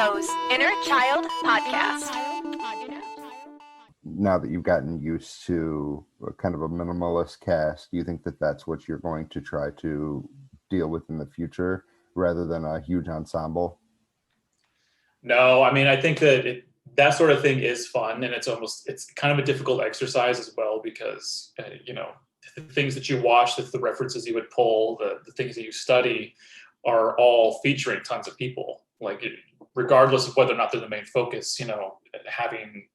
Joe's Inner Child Podcast. Now that you've gotten used to kind of a minimalist cast, do you think that that's what you're going to try to deal with in the future rather than a huge ensemble? No, I mean, I think that that sort of thing is fun, and it's kind of a difficult exercise as well because, the things that you watch, the references you would pull, the things that you study are all featuring tons of people. Like, regardless of whether or not they're the main focus, having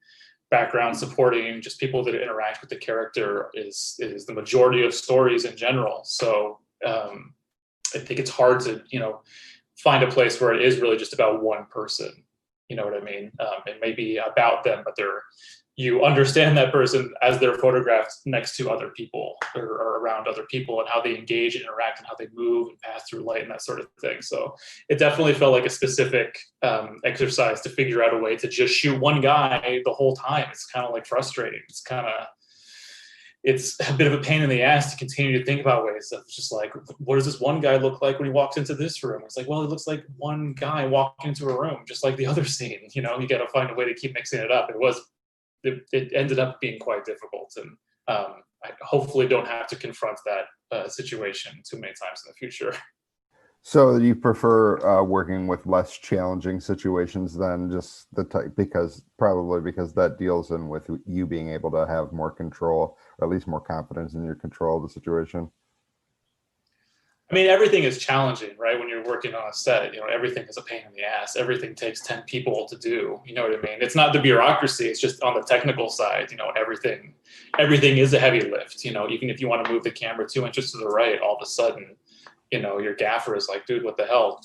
background supporting just people that interact with the character is the majority of stories in general. So I think it's hard to, find a place where it is really just about one person. You know what I mean? It may be about them, but you understand that person as they're photographed next to other people or around other people, and how they engage and interact and how they move and pass through light and that sort of thing. So it definitely felt like a specific exercise to figure out a way to just shoot one guy the whole time. It's kind of like frustrating. It's a bit of a pain in the ass to continue to think about ways of just like, what does this one guy look like when he walks into this room? It's like, well, it looks like one guy walking into a room, just like the other scene. You got to find a way to keep mixing it up. It ended up being quite difficult, and I hopefully don't have to confront that situation too many times in the future. So you prefer working with less challenging situations than just the type, because that deals in with you being able to have more control, or at least more confidence in your control of the situation? I mean, everything is challenging, right? When you're working on a set, everything is a pain in the ass. Everything takes 10 people to do. You know what I mean? It's not the bureaucracy. It's just on the technical side, everything is a heavy lift. Even if you want to move the camera 2 inches to the right, all of a sudden, your gaffer is like, dude, what the hell?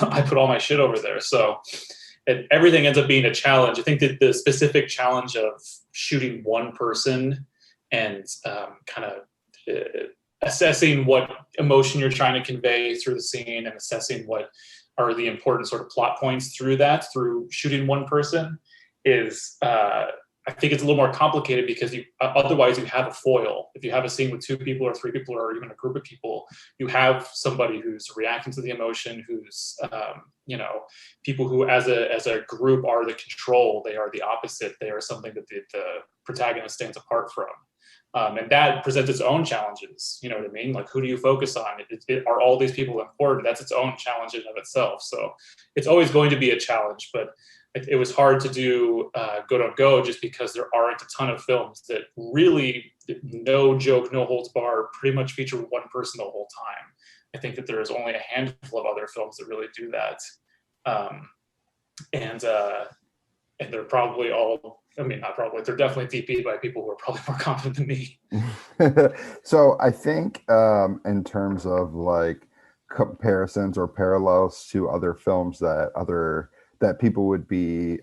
I put all my shit over there. So everything ends up being a challenge. I think that the specific challenge of shooting one person and kind of assessing what emotion you're trying to convey through the scene, and assessing what are the important sort of plot points through shooting one person is, I think it's a little more complicated because otherwise you have a foil. If you have a scene with 2 people or 3 people or even a group of people, you have somebody who's reacting to the emotion, who's, people who as a group are the control. They are the opposite. They are something that the protagonist stands apart from. And that presents its own challenges. You know what I mean? Like, who do you focus on? Are all these people important? That's its own challenge in and of itself. So it's always going to be a challenge, but it was hard to do Go Don't Go just because there aren't a ton of films that really, no joke, no holds barred, pretty much feature one person the whole time. I think that there's only a handful of other films that really do that. And they're probably all, not probably, they're definitely DP'd by people who are probably more confident than me. So I think in terms of like comparisons or parallels to other films that people would be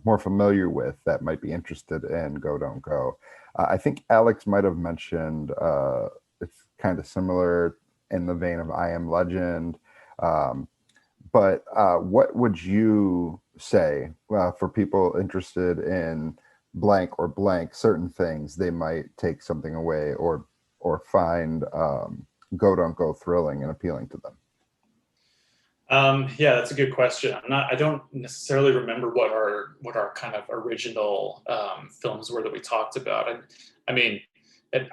more familiar with, that might be interested in Go Don't Go, I think Alex might have mentioned it's kind of similar in the vein of I Am Legend. But what would you say for people interested in blank or blank certain things, they might take something away or find Go Don't Go thrilling and appealing to them? Yeah, that's a good question. I don't necessarily remember what our kind of original films were that we talked about. And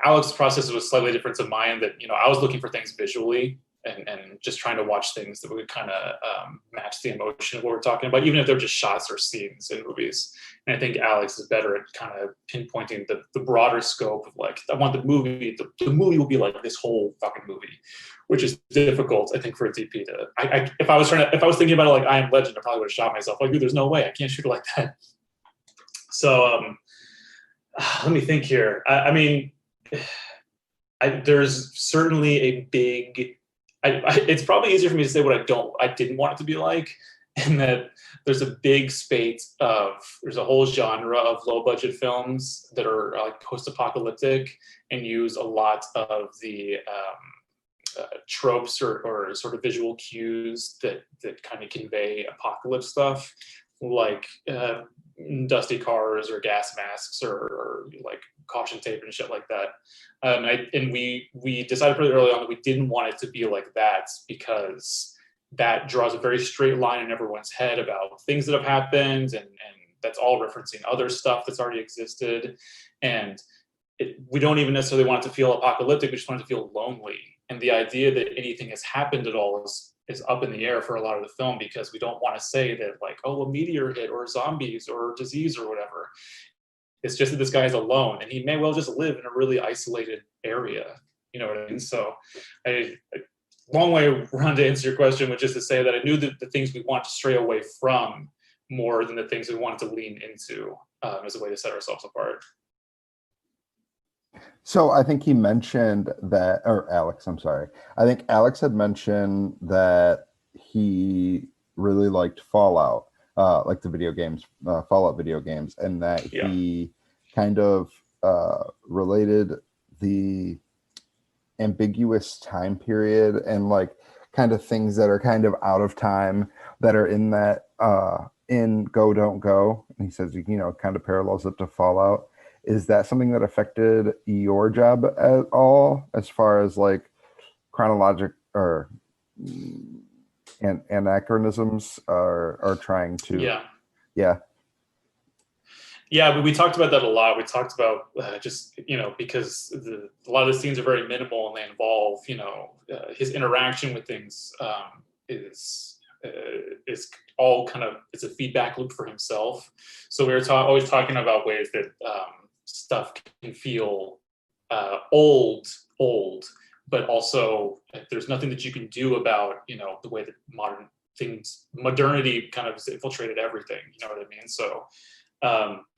Alex's process was slightly different to mine. That I was looking for things visually and just trying to watch things that would kind of match the emotion of what we're talking about, even if they're just shots or scenes in movies. And I think Alex is better at kind of pinpointing the broader scope of like, I want the movie will be like this whole fucking movie, which is difficult, I think, for a DP to. If I was thinking about it like I Am Legend, I probably would have shot myself. Like, dude, there's no way I can't shoot it like that. So let me think here. There's certainly a big. It's probably easier for me to say what I didn't want it to be like, and that there's a big there's a whole genre of low budget films that are like post-apocalyptic and use a lot of the tropes or sort of visual cues that kind of convey apocalypse stuff, like dusty cars or gas masks or like caution tape and shit like that. And we decided pretty early on that we didn't want it to be like that because that draws a very straight line in everyone's head about things that have happened, and that's all referencing other stuff that's already existed. And we don't even necessarily want it to feel apocalyptic, we just want it to feel lonely. And the idea that anything has happened at all is up in the air for a lot of the film, because we don't want to say that, like, oh, a meteor hit or zombies or disease or whatever. It's just that this guy is alone, and he may well just live in a really isolated area. You know what I mean? So long way around to answer your question, which is to say that I knew that the things we want to stray away from more than the things we wanted to lean into as a way to set ourselves apart. So I think he mentioned that, or Alex, I'm sorry. I think Alex had mentioned that he really liked Fallout, like the video games, Fallout video games, and that he kind of related the ambiguous time period and like kind of things that are kind of out of time that are in that in Go Don't Go. And he says, you know, kind of parallels it to Fallout. Is that something that affected your job at all, as far as like chronologic or anachronisms are trying to? Yeah, but we talked about that a lot. We talked about just, you know, because a lot of the scenes are very minimal and they involve, you know, his interaction with things is all kind of, it's a feedback loop for himself. So we were always talking about ways that stuff can feel old, but also there's nothing that you can do about, you know, the way that modernity kind of has infiltrated everything. You know what I mean? So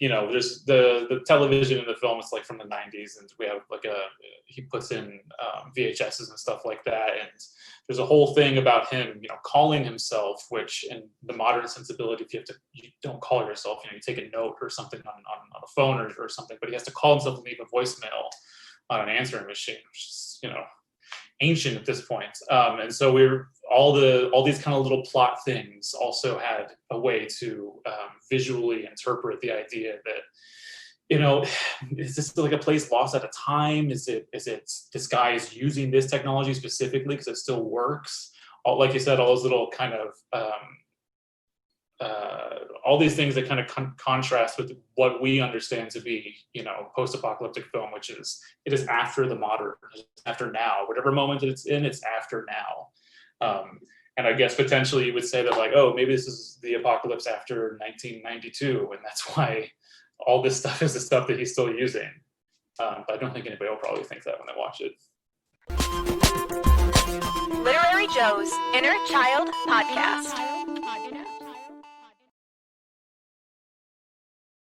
you know, there's the television in the film is like from the 90s, and we have like he puts in VHSs and stuff like that, and there's a whole thing about him, you know, calling himself, which in the modern sensibility, if you don't call yourself, you know, you take a note or something on a phone or something, but he has to call himself and leave a voicemail on an answering machine, which is, you know, ancient at this point. And so all these kind of little plot things also had a way to visually interpret the idea that, you know, is this like a place lost at a time? Is it this guy is using this technology specifically because it still works? Like you said, all those little kind of all these things that kind of contrast with what we understand to be, you know, post-apocalyptic film, which is, it is after the modern, after now, whatever moment it's in, it's after now. And I guess potentially you would say that, like, oh, maybe this is the apocalypse after 1992, and that's why all this stuff is the stuff that he's still using. But I don't think anybody will probably think that when they watch it. Literary Joe's Inner Child Podcast.